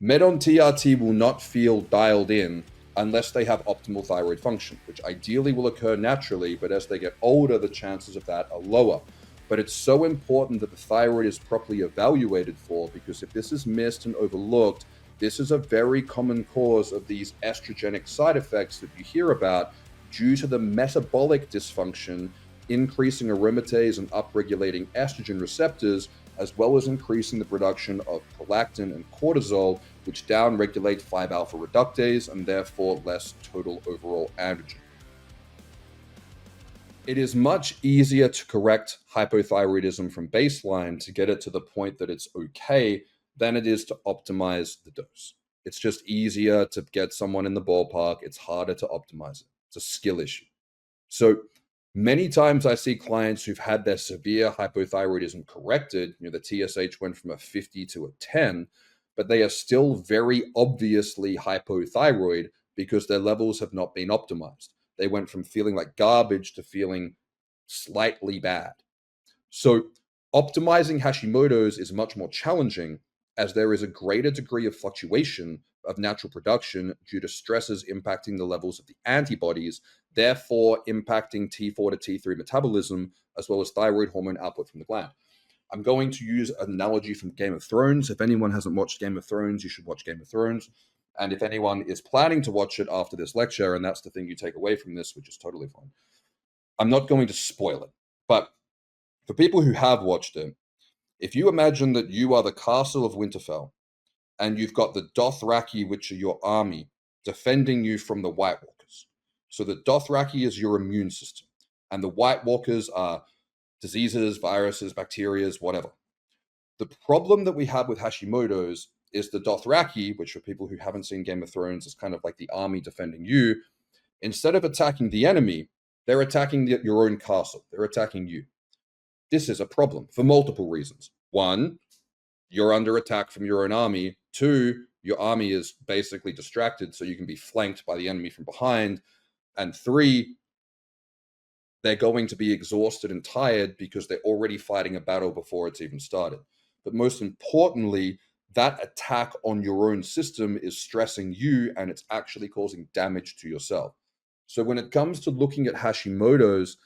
Men on TRT will not feel dialed in unless they have optimal thyroid function, which ideally will occur naturally, but as they get older, the chances of that are lower. But it's so important that the thyroid is properly evaluated for, because if this is missed and overlooked, this is a very common cause of these estrogenic side effects that you hear about due to the metabolic dysfunction, increasing aromatase and upregulating estrogen receptors, as well as increasing the production of prolactin and cortisol, which downregulate 5-alpha reductase and therefore less total overall androgen. It is much easier to correct hypothyroidism from baseline to get it to the point that it's okay than it is to optimize the dose. It's just easier to get someone in the ballpark. It's harder to optimize it. It's a skill issue. So many times I see clients who've had their severe hypothyroidism corrected. The TSH went from a 50 to a 10, but they are still very obviously hypothyroid because their levels have not been optimized. They went from feeling like garbage to feeling slightly bad. So optimizing Hashimoto's is much more challenging, as there is a greater degree of fluctuation of natural production due to stresses impacting the levels of the antibodies, therefore impacting T4 to T3 metabolism, as well as thyroid hormone output from the gland. I'm going to use an analogy from Game of Thrones. If anyone hasn't watched Game of Thrones, you should watch Game of Thrones. And if anyone is planning to watch it after this lecture, and that's the thing you take away from this, which is totally fine, I'm not going to spoil it. But for people who have watched it, if you imagine that you are the castle of Winterfell, and you've got the Dothraki, which are your army, defending you from the White Walkers. So the Dothraki is your immune system, and the White Walkers are diseases, viruses, bacteria, whatever. The problem that we have with Hashimoto's is the Dothraki, which for people who haven't seen Game of Thrones is kind of like the army defending you. Instead of attacking the enemy, they're attacking your own castle. They're attacking you. This is a problem for multiple reasons. One, you're under attack from your own army. Two, your army is basically distracted, so you can be flanked by the enemy from behind. And three, they're going to be exhausted and tired because they're already fighting a battle before it's even started. But most importantly, that attack on your own system is stressing you, and it's actually causing damage to yourself. So when it comes to looking at Hashimoto's,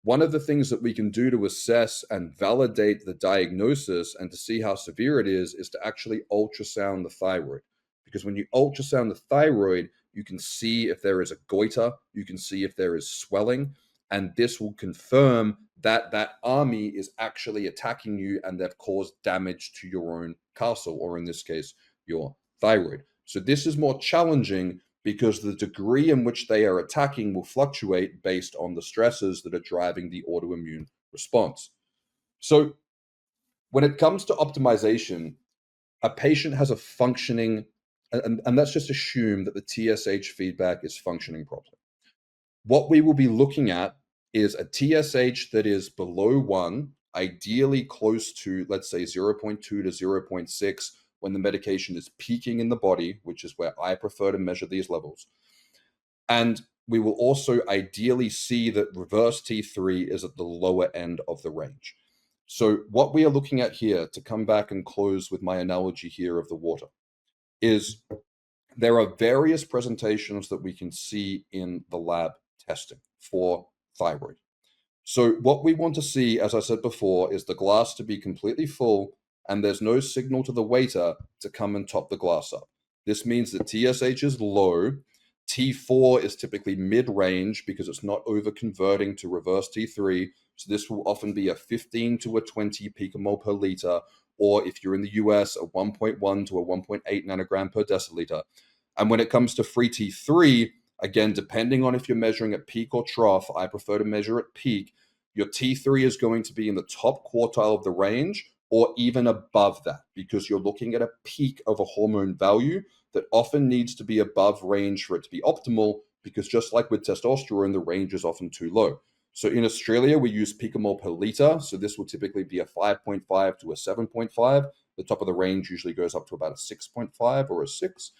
one of the things that we can do to assess and validate the diagnosis and to see how severe it is to actually ultrasound the thyroid. Because when you ultrasound the thyroid, you can see if there is a goiter, you can see if there is swelling, and this will confirm that that army is actually attacking you and they've caused damage to your own castle, or in this case, your thyroid. So this is more challenging because the degree in which they are attacking will fluctuate based on the stresses that are driving the autoimmune response. So when it comes to optimization, a patient has a functioning, and let's just assume that the TSH feedback is functioning properly. What we will be looking at is a TSH that is below 1, ideally close to, let's say, 0.2 to 0.6, when the medication is peaking in the body, which is where I prefer to measure these levels. And we will also ideally see that reverse T3 is at the lower end of the range. So what we are looking at here, to come back and close with my analogy here of the water, is there are various presentations that we can see in the lab testing for thyroid. So what we want to see, as I said before, is the glass to be completely full and there's no signal to the waiter to come and top the glass up. This means that TSH is low. T4 is typically mid-range because it's not over-converting to reverse T3. So this will often be a 15 to a 20 picomole per liter, or if you're in the US, a 1.1 to a 1.8 nanogram per deciliter. And when it comes to free T3, again, depending on if you're measuring at peak or trough, I prefer to measure at peak, your T3 is going to be in the top quartile of the range or even above that, because you're looking at a peak of a hormone value that often needs to be above range for it to be optimal, because just like with testosterone, the range is often too low. So in Australia, we use picomole per liter. So this will typically be a 5.5 to a 7.5. The top of the range usually goes up to about a 6.5 or a 6.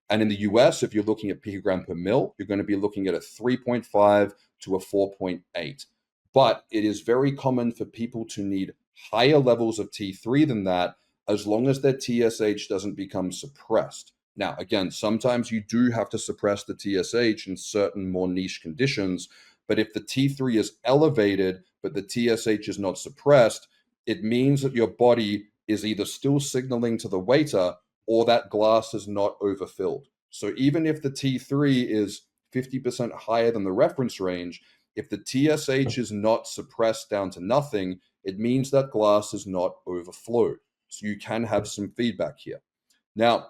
And in the US, if you're looking at picogram per mil, you're going to be looking at a 3.5 to a 4.8. But it is very common for people to need higher levels of T3 than that, as long as their TSH doesn't become suppressed. Now, again, sometimes you do have to suppress the TSH in certain more niche conditions, but if the T3 is elevated, but the TSH is not suppressed, it means that your body is either still signaling to the waiter or that glass is not overfilled. So even if the T3 is 50% higher than the reference range, if the TSH is not suppressed down to nothing, it means that glass is not overflowed. So you can have some feedback here. Now,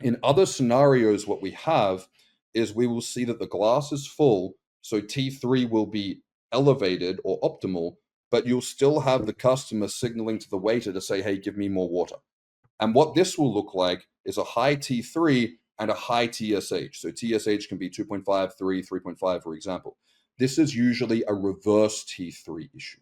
in other scenarios, what we have is we will see that the glass is full, so T3 will be elevated or optimal, but you'll still have the customer signaling to the waiter to say, hey, give me more water. And what this will look like is a high T3 and a high TSH. So TSH can be 2.5, 3, 3.5, for example. This is usually a reverse T3 issue.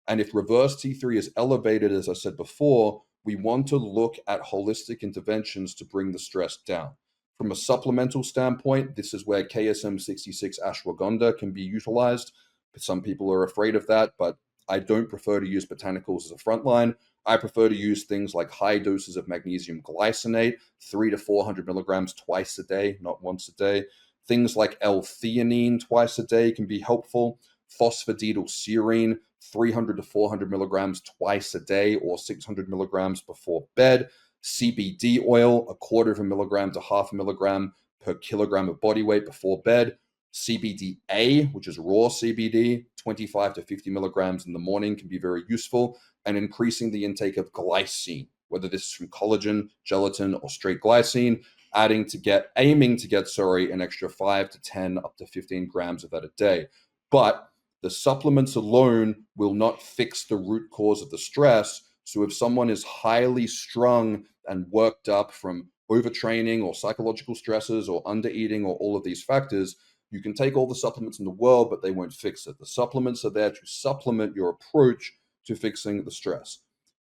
And if reverse T3 is elevated, as I said before, we want to look at holistic interventions to bring the stress down. From a supplemental standpoint, this is where KSM66 ashwagandha can be utilized. Some people are afraid of that, but I don't prefer to use botanicals as a frontline. I prefer to use things like high doses of magnesium glycinate, 300 to 400 milligrams twice a day, not once a day. Things like L-theanine twice a day can be helpful. Phosphatidylserine, 300 to 400 milligrams twice a day or 600 milligrams before bed. CBD oil, 1/4 milligram to 1/2 milligram per kilogram of body weight before bed. CBDA, which is raw CBD, 25 to 50 milligrams in the morning can be very useful. And increasing the intake of glycine, whether this is from collagen, gelatin, or straight glycine, aiming to get an extra 5 to 10 up to 15 grams of that a day. But the supplements alone will not fix the root cause of the stress. So if someone is highly strung and worked up from overtraining or psychological stresses or undereating or all of these factors, you can take all the supplements in the world, but they won't fix it. The supplements are there to supplement your approach to fixing the stress.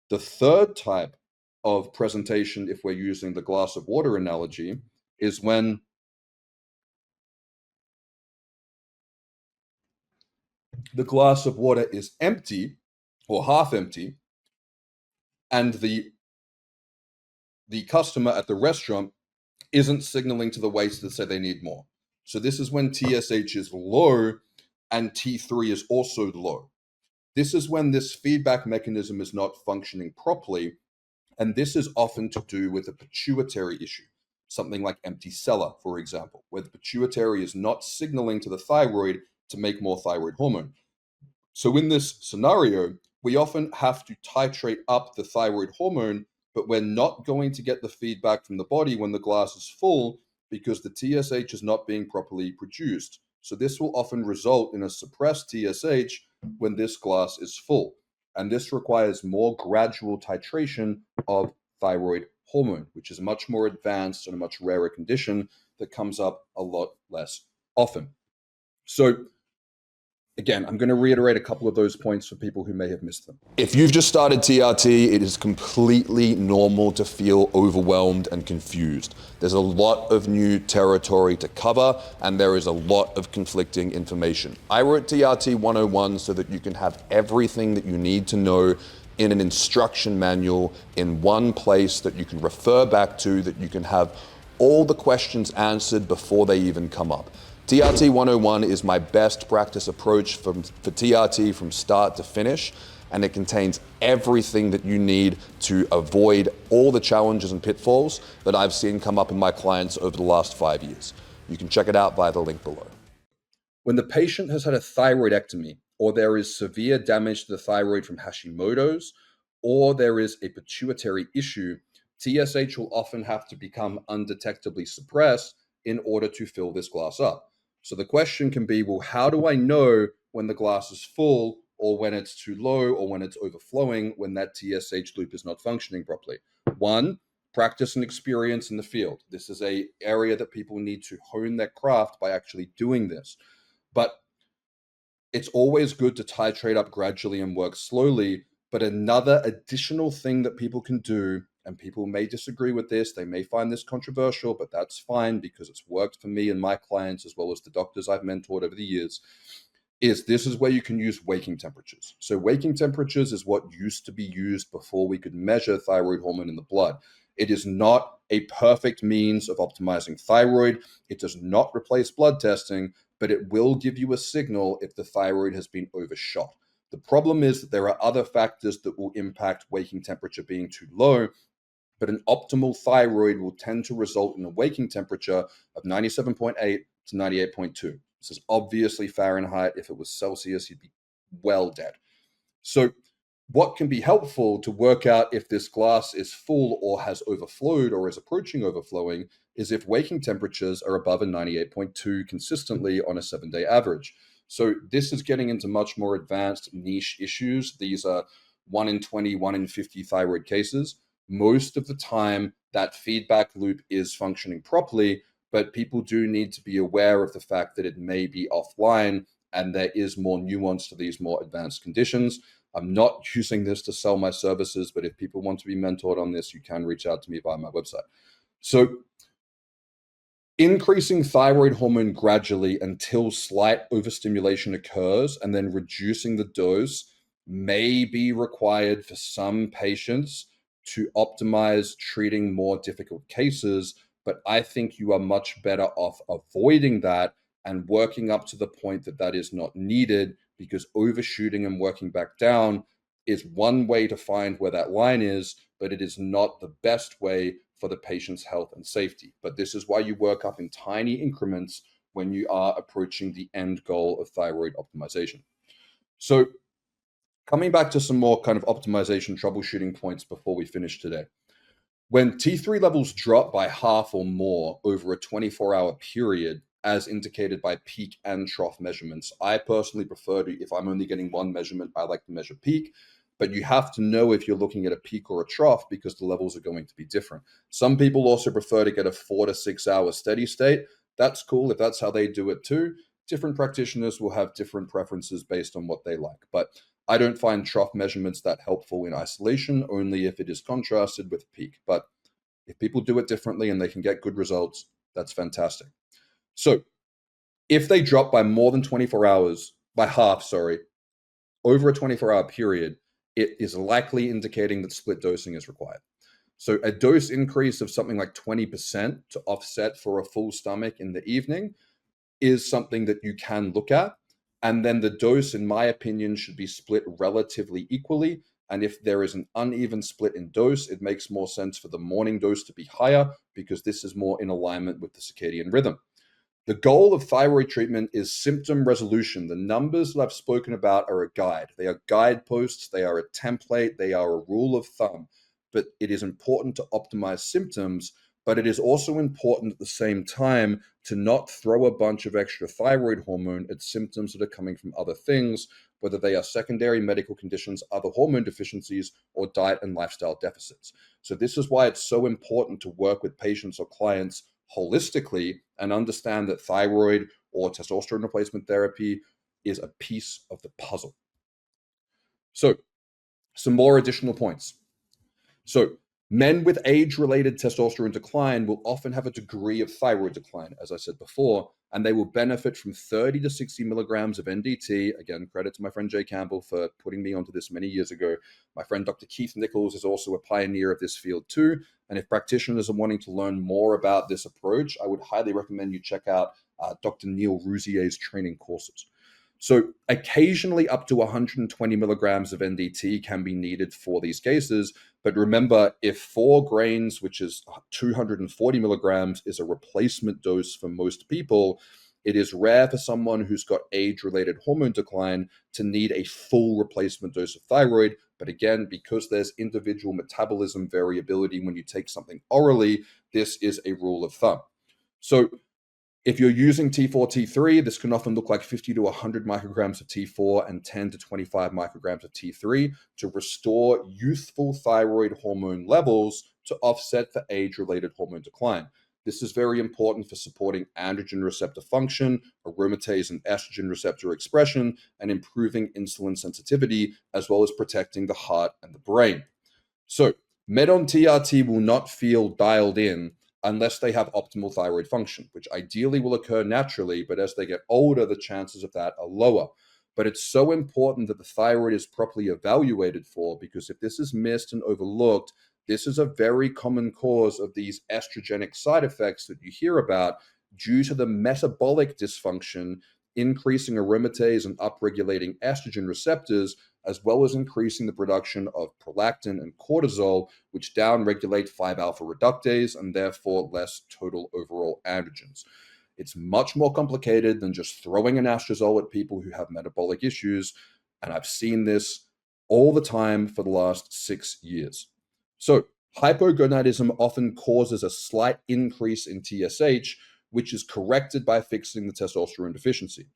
The third type of presentation, if we're using the glass of water analogy, is when the glass of water is empty or half empty, and the customer at the restaurant isn't signaling to the waiter to say they need more. So this is when TSH is low and T3 is also low. This is when this feedback mechanism is not functioning properly, and this is often to do with a pituitary issue, something like empty cellar, for example, where the pituitary is not signaling to the thyroid to make more thyroid hormone. So in this scenario, we often have to titrate up the thyroid hormone, but we're not going to get the feedback from the body when the glass is full because the TSH is not being properly produced. So this will often result in a suppressed TSH when this glass is full. And this requires more gradual titration of thyroid hormone, which is much more advanced and a much rarer condition that comes up a lot less often. So again, I'm going to reiterate a couple of those points for people who may have missed them. If you've just started TRT, it is completely normal to feel overwhelmed and confused. There's a lot of new territory to cover, and there is a lot of conflicting information. I wrote TRT 101 so that you can have everything that you need to know in an instruction manual in one place that you can refer back to, that you can have all the questions answered before they even come up. TRT 101 is my best practice approach for TRT from start to finish, and it contains everything that you need to avoid all the challenges and pitfalls that I've seen come up in my clients over the last 5 years. You can check it out via the link below. When the patient has had a thyroidectomy, or there is severe damage to the thyroid from Hashimoto's, or there is a pituitary issue, TSH will often have to become undetectably suppressed in order to fill this glass up. So the question can be, well, how do I know when the glass is full or when it's too low or when it's overflowing, when that TSH loop is not functioning properly? One, practice and experience in the field. This is an area that people need to hone their craft by actually doing this. But it's always good to titrate up gradually and work slowly. But another additional thing that people can do, and people may disagree with this, they may find this controversial, but that's fine because it's worked for me and my clients as well as the doctors I've mentored over the years, is this is where you can use waking temperatures. So waking temperatures is what used to be used before we could measure thyroid hormone in the blood. It is not a perfect means of optimizing thyroid. It does not replace blood testing, but it will give you a signal if the thyroid has been overshot. The problem is that there are other factors that will impact waking temperature being too low, but an optimal thyroid will tend to result in a waking temperature of 97.8 to 98.2. This is obviously Fahrenheit. If it was Celsius, you'd be well dead. So what can be helpful to work out if this glass is full or has overflowed or is approaching overflowing is if waking temperatures are above a 98.2 consistently on a 7-day average. So this is getting into much more advanced niche issues. These are 1 in 20, 1 in 50 thyroid cases. Most of the time, that feedback loop is functioning properly, but people do need to be aware of the fact that it may be offline and there is more nuance to these more advanced conditions. I'm not using this to sell my services, but if people want to be mentored on this, you can reach out to me via my website. So increasing thyroid hormone gradually until slight overstimulation occurs and then reducing the dose may be required for some patients to optimize treating more difficult cases, but I think you are much better off avoiding that and working up to the point that that is not needed, because overshooting and working back down is one way to find where that line is, but it is not the best way for the patient's health and safety. But this is why you work up in tiny increments when you are approaching the end goal of thyroid optimization. So coming back to some more kind of optimization troubleshooting points before we finish today. When T3 levels drop by half or more over a 24-hour period, as indicated by peak and trough measurements, I personally prefer to, if I'm only getting one measurement, I like to measure peak, but you have to know if you're looking at a peak or a trough because the levels are going to be different. Some people also prefer to get a 4 to 6 hour steady state. That's cool if that's how they do it too. Different practitioners will have different preferences based on what they like, but I don't find trough measurements that helpful in isolation, only if it is contrasted with peak. But if people do it differently and they can get good results, that's fantastic. So if they drop by more than 24 hours, by half, sorry, over a 24-hour period, it is likely indicating that split dosing is required. So a dose increase of something like 20% to offset for a full stomach in the evening is something that you can look at. And then the dose, in my opinion, should be split relatively equally. And if there is an uneven split in dose, it makes more sense for the morning dose to be higher because this is more in alignment with the circadian rhythm. The goal of thyroid treatment is symptom resolution. The numbers that I've spoken about are a guide. They are guideposts, they are a template, they are a rule of thumb. But it is important to optimize symptoms, but it is also important at the same time to not throw a bunch of extra thyroid hormone at symptoms that are coming from other things, whether they are secondary medical conditions, other hormone deficiencies, or diet and lifestyle deficits. So this is why it's so important to work with patients or clients holistically and understand that thyroid or testosterone replacement therapy is a piece of the puzzle. So some more additional points. So men with age-related testosterone decline will often have a degree of thyroid decline, as I said before, and they will benefit from 30 to 60 milligrams of NDT. Again, credit to my friend Jay Campbell for putting me onto this many years ago. My friend Dr. Keith Nichols is also a pioneer of this field too. And if practitioners are wanting to learn more about this approach, I would highly recommend you check out Dr. Neil Rousier's training courses. So occasionally up to 120 milligrams of NDT can be needed for these cases. But remember, if 4 grains, which is 240 milligrams, is a replacement dose for most people, it is rare for someone who's got age-related hormone decline to need a full replacement dose of thyroid. But again, because there's individual metabolism variability when you take something orally, this is a rule of thumb. So if you're using T4, T3, this can often look like 50 to 100 micrograms of T4 and 10 to 25 micrograms of T3 to restore youthful thyroid hormone levels to offset the age-related hormone decline. This is very important for supporting androgen receptor function, aromatase and estrogen receptor expression, and improving insulin sensitivity, as well as protecting the heart and the brain. So, med on TRT will not feel dialed in unless they have optimal thyroid function, which ideally will occur naturally, but as they get older, the chances of that are lower. But it's so important that the thyroid is properly evaluated for, because if this is missed and overlooked, this is a very common cause of these estrogenic side effects that you hear about due to the metabolic dysfunction, increasing aromatase and upregulating estrogen receptors, as well as increasing the production of prolactin and cortisol, which downregulate 5-alpha reductase and therefore less total overall androgens. It's much more complicated than just throwing an anastrozole at people who have metabolic issues, and I've seen this all the time for the last 6 years. So, hypogonadism often causes a slight increase in TSH, which is corrected by fixing the testosterone deficiency.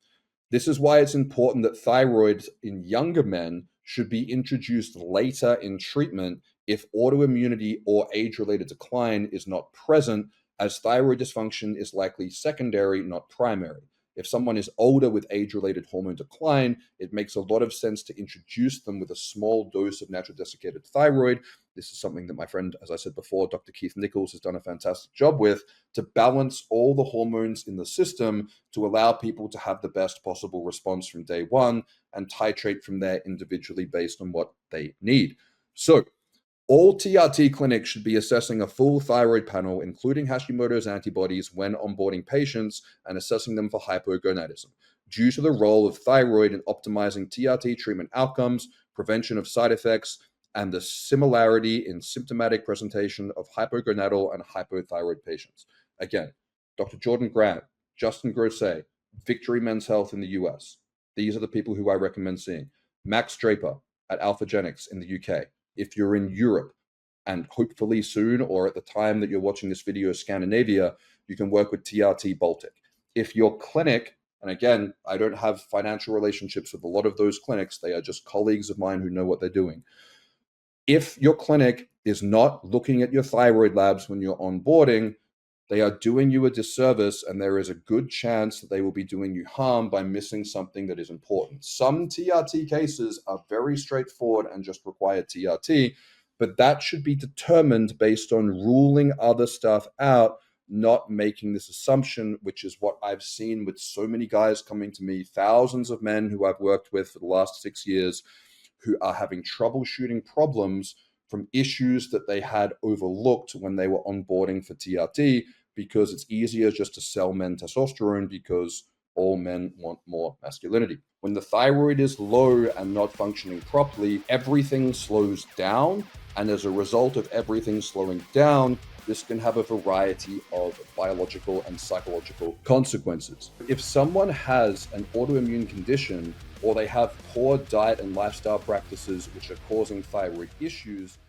This is why it's important that thyroid in younger men should be introduced later in treatment if autoimmunity or age-related decline is not present, as thyroid dysfunction is likely secondary, not primary. If someone is older with age-related hormone decline, it makes a lot of sense to introduce them with a small dose of natural desiccated thyroid. This is something that my friend, as I said before, Dr. Keith Nichols, has done a fantastic job with, to balance all the hormones in the system to allow people to have the best possible response from day one and titrate from there individually based on what they need. So, all TRT clinics should be assessing a full thyroid panel, including Hashimoto's antibodies, when onboarding patients and assessing them for hypogonadism, due to the role of thyroid in optimizing TRT treatment outcomes, prevention of side effects, and the similarity in symptomatic presentation of hypogonadal and hypothyroid patients. Again, Dr. Jordan Grant, Justin Grosset, Victory Men's Health in the US. These are the people who I recommend seeing. Max Draper at Alphagenics in the UK. If you're in Europe, and hopefully soon, or at the time that you're watching this video, Scandinavia, you can work with TRT Baltic. If your clinic, and again, I don't have financial relationships with a lot of those clinics, they are just colleagues of mine who know what they're doing. If your clinic is not looking at your thyroid labs when you're onboarding, they are doing you a disservice, and there is a good chance that they will be doing you harm by missing something that is important. Some TRT cases are very straightforward and just require TRT, but that should be determined based on ruling other stuff out, not making this assumption, which is what I've seen with so many guys coming to me, thousands of men who I've worked with for the last 6 years, who are having troubleshooting problems from issues that they had overlooked when they were onboarding for TRT, because it's easier just to sell men testosterone because all men want more masculinity. When the thyroid is low and not functioning properly, everything slows down. And as a result of everything slowing down, this can have a variety of biological and psychological consequences. If someone has an autoimmune condition, or they have poor diet and lifestyle practices which are causing thyroid issues,